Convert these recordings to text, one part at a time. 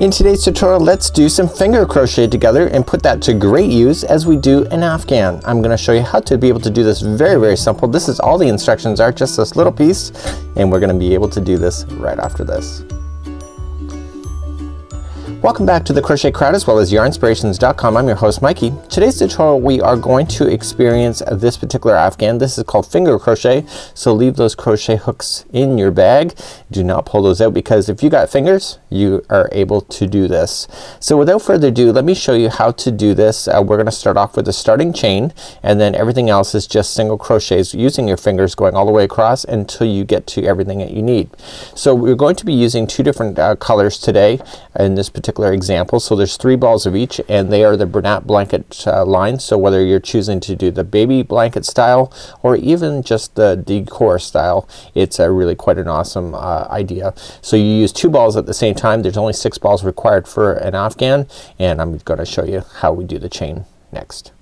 In today's tutorial, let's do some finger crochet together and put that to great use as we do an afghan. I'm going to show you how to be able to do this very simple. This is all the instructions are, just this little piece, and we're going to be able to do this right after this. Welcome back to the Crochet Crowd as well as Yarnspirations.com. I'm your host Mikey. Today's tutorial we are going to experience this particular afghan. This is called finger crochet, so leave those crochet hooks in your bag. Do not pull those out because if you got fingers you are able to do this. So without further ado, let me show you how to do this. We're going to start off with a starting chain, and then everything else is just single crochets using your fingers going all the way across until you get to everything that you need. So we're going to be using two different colors today in this particular example. So there's 3 balls of each, and they are the Bernat blanket line. So whether you're choosing to do the baby blanket style or even just the decor style, it's really quite an awesome idea. So you use 2 balls at the same time. There's only 6 balls required for an afghan, and I'm going to show you how we do the chain next.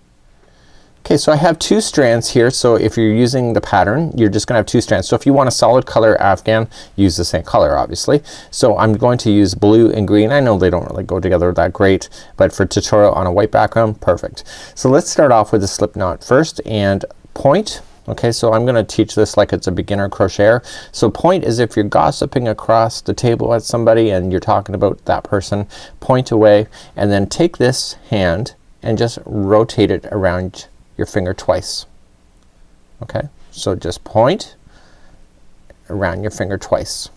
Okay, so I have 2 strands here. So if you're using the pattern, you're just gonna have 2 strands. So if you want a solid color afghan, use the same color obviously. So I'm going to use blue and green. I know they don't really go together that great, but for tutorial on a white background, perfect. So let's start off with a slip knot first and point. Okay, so I'm gonna teach this like it's a beginner crocheter. So point is if you're gossiping across the table at somebody and you're talking about that person, point away and then take this hand and just rotate it around your finger twice. Okay, so just point around your finger twice.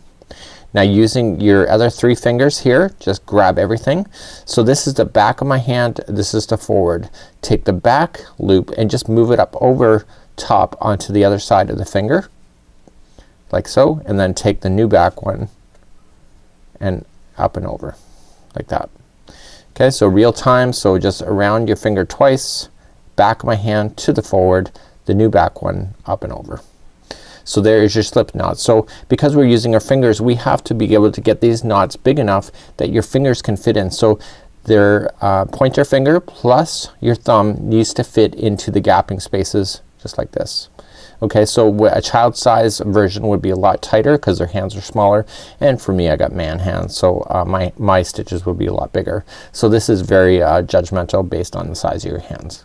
Now using your other 3 fingers here, just grab everything. So this is the back of my hand, this is the forward. Take the back loop and just move it up over top onto the other side of the finger like so, and then take the new back one and up and over like that. Okay, so real time, so just around your finger twice, back of my hand to the forward, the new back one up and over. So there is your slip knot. So because we're using our fingers, we have to be able to get these knots big enough that your fingers can fit in. So their pointer finger plus your thumb needs to fit into the gapping spaces just like this. Okay, so a child size version would be a lot tighter because their hands are smaller, and for me I got man hands, so my stitches would be a lot bigger. So this is very judgmental based on the size of your hands.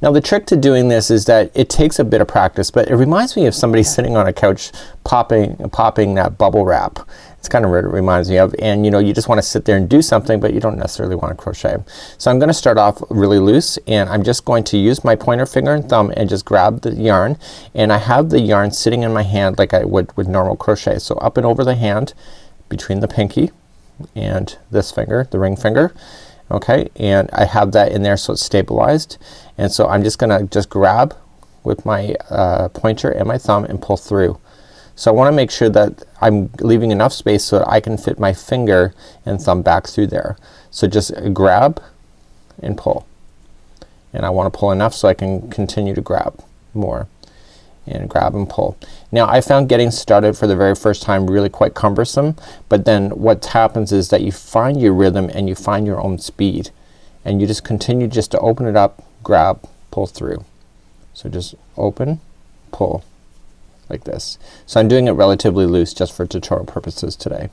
Now the trick to doing this is that it takes a bit of practice, but it reminds me of somebody sitting on a couch popping that bubble wrap. It's kind of what it reminds me of, and you know, you just want to sit there and do something, but you don't necessarily want to crochet. So I'm gonna start off really loose, and I'm just going to use my pointer finger and thumb and just grab the yarn, and I have the yarn sitting in my hand like I would with normal crochet. So up and over the hand between the pinky and this finger, the ring finger. Okay, and I have that in there so it's stabilized, and so I'm just gonna grab with my pointer and my thumb and pull through. So I want to make sure that I'm leaving enough space so that I can fit my finger and thumb back through there. So just grab and pull, and I want to pull enough so I can continue to grab more and grab and pull. Now I found getting started for the very first time really quite cumbersome, but then what happens is that you find your rhythm and you find your own speed, and you just continue just to open it up, grab, pull through. So just open, pull like this. So I'm doing it relatively loose just for tutorial purposes today.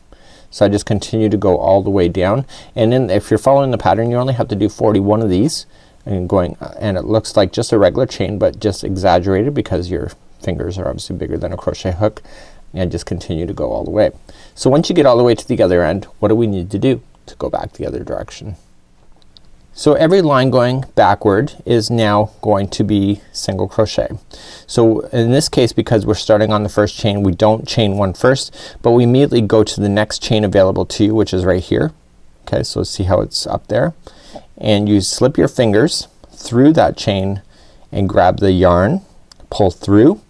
So I just continue to go all the way down, and then if you're following the pattern you only have to do 41 of these, and going, and it looks like just a regular chain but just exaggerated because your fingers are obviously bigger than a crochet hook, and just continue to go all the way. So once you get all the way to the other end, what do we need to do to go back the other direction? So every line going backward is now going to be single crochet. So in this case, because we're starting on the first chain, we don't chain one first, but we immediately go to the next chain available to you, which is right here. Okay, so see how it's up there, and you slip your fingers through that chain and grab the yarn, pull through,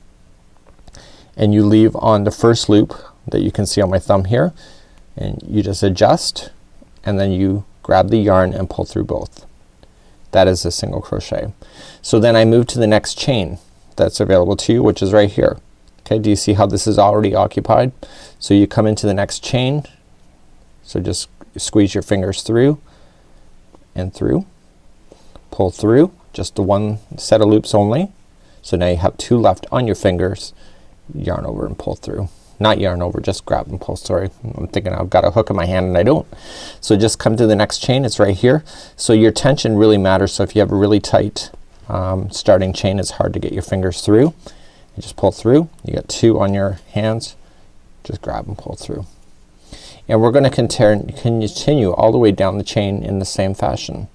and you leave on the first loop that you can see on my thumb here, and you just adjust, and then you grab the yarn and pull through both. That is a single crochet. So then I move to the next chain that's available to you, which is right here. Okay, do you see how this is already occupied? So you come into the next chain, so just squeeze your fingers through and through, pull through, just the one set of loops only. So now you have 2 left on your fingers, yarn over and pull through not yarn over, just grab and pull. Sorry, I'm thinking I've got a hook in my hand and I don't. So just come to the next chain. It's right here. So your tension really matters. So if you have a really tight starting chain, it's hard to get your fingers through. You just pull through. You got 2 on your hands. Just grab and pull through. And we're gonna continue all the way down the chain in the same fashion,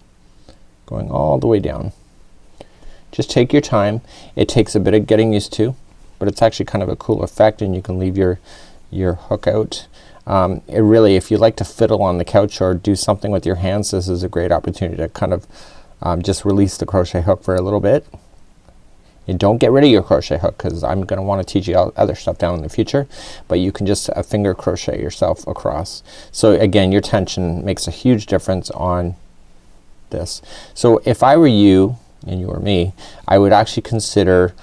going all the way down. Just take your time. It takes a bit of getting used to, but it's actually kind of a cool effect, and you can leave your hook out. It really, if you like to fiddle on the couch or do something with your hands, this is a great opportunity to kind of just release the crochet hook for a little bit. And don't get rid of your crochet hook, because I'm gonna want to teach you other stuff down in the future, but you can just finger crochet yourself across. So again, your tension makes a huge difference on this. So if I were you and you were me, I would actually consider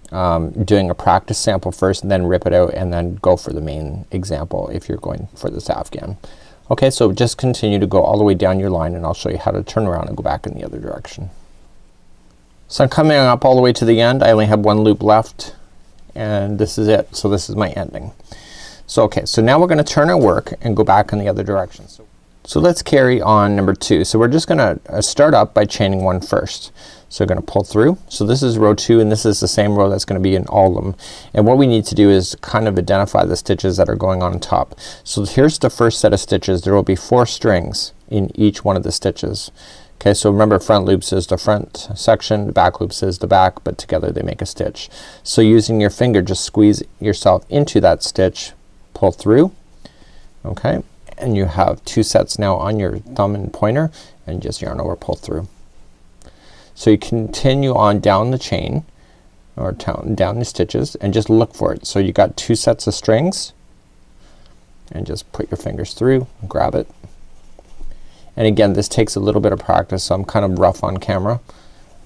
doing a practice sample first and then rip it out and then go for the main example if you're going for this afghan. Okay, so just continue to go all the way down your line, and I'll show you how to turn around and go back in the other direction. So I'm coming up all the way to the end. I only have 1 loop left, and this is it. So this is my ending. So okay, so now we're gonna turn our work and go back in the other direction. So let's carry on number 2. So we're just gonna start up by chaining 1 first. So we're gonna pull through. So this is row 2, and this is the same row that's gonna be in all of them. And what we need to do is kind of identify the stitches that are going on top. So here's the first set of stitches. There will be 4 strings in each one of the stitches. Okay, so remember, front loops is the front section, the back loops is the back, but together they make a stitch. So using your finger, just squeeze yourself into that stitch, pull through. Okay, and you have 2 sets now on your thumb and pointer, and just yarn over, pull through. So you continue on down the chain, or down the stitches, and just look for it. So you got 2 sets of strings, and just put your fingers through and grab it. And again, this takes a little bit of practice, so I'm kind of rough on camera.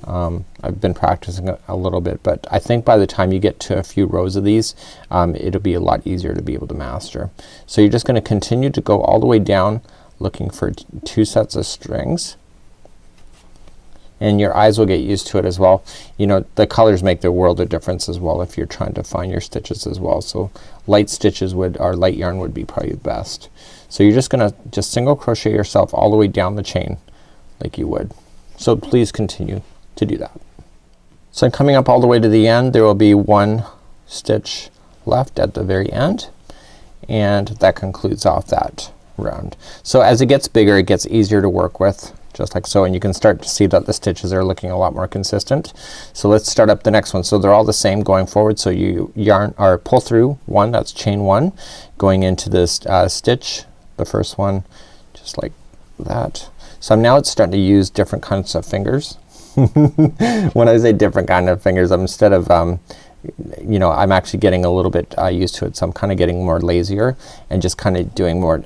I've been practicing a little bit, but I think by the time you get to a few rows of these, it'll be a lot easier to be able to master. So you're just gonna continue to go all the way down, looking for 2 sets of strings, and your eyes will get used to it as well. You know, the colors make the world of difference as well if you're trying to find your stitches as well. So light stitches or light yarn would be probably the best. So you're just gonna single crochet yourself all the way down the chain like you would. So please continue to do that. So I'm coming up all the way to the end. There will be 1 stitch left at the very end, and that concludes off that round. So as it gets bigger, it gets easier to work with, just like so, and you can start to see that the stitches are looking a lot more consistent. So let's start up the next one. So they're all the same going forward. So you yarn or pull through 1, that's chain 1, going into this stitch, the first one, just like that. So now it's starting to use different kinds of fingers. When I say different kind of fingers, I'm instead of you know, I'm actually getting a little bit used to it, so I'm kind of getting more lazier and just kind of doing more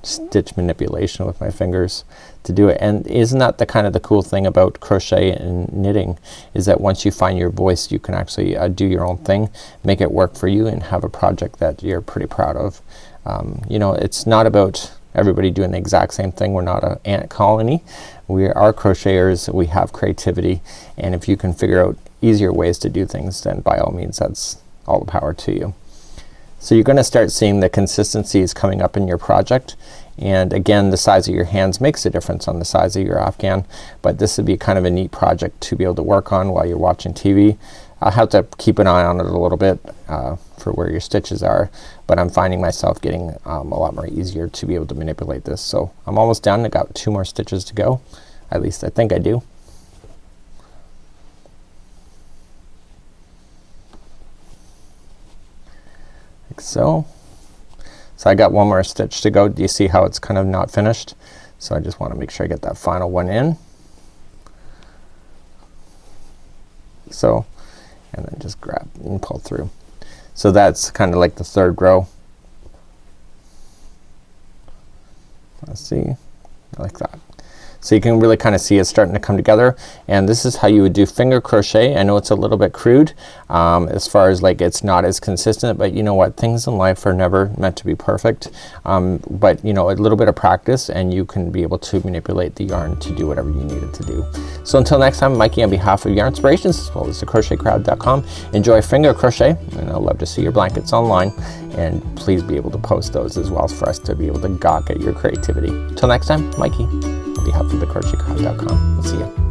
stitch manipulation with my fingers to do it. And isn't that the kind of the cool thing about crochet and knitting, is that once you find your voice, you can actually do your own thing, make it work for you, and have a project that you're pretty proud of. You know, it's not about everybody doing the exact same thing. We're not an ant colony. We are crocheters. We have creativity, and if you can figure out easier ways to do things, then by all means, that's all the power to you. So you're gonna start seeing the consistencies coming up in your project, and again, the size of your hands makes a difference on the size of your afghan, but this would be kind of a neat project to be able to work on while you're watching TV. I'll have to keep an eye on it a little bit for where your stitches are, but I'm finding myself getting a lot more easier to be able to manipulate this. So I'm almost done. I got 2 more stitches to go. At least I think I do. Like so. So I got 1 more stitch to go. Do you see how it's kind of not finished? So I just want to make sure I get that final one in. So, and then just grab and pull through. So that's kind of like the 3rd row. Let's see, like that. So you can really kind of see it starting to come together, and this is how you would do finger crochet. I know it's a little bit crude as far as like it's not as consistent, but you know what, things in life are never meant to be perfect, but you know, a little bit of practice and you can be able to manipulate the yarn to do whatever you need it to do. So until next time, Mikey on behalf of Yarnspirations as well as thecrochetcrowd.com, enjoy finger crochet, and I'd love to see your blankets online, and please be able to post those as well for us to be able to gawk at your creativity. Till next time, Mikey on behalf of thecrochetcrowd.com. We'll see you.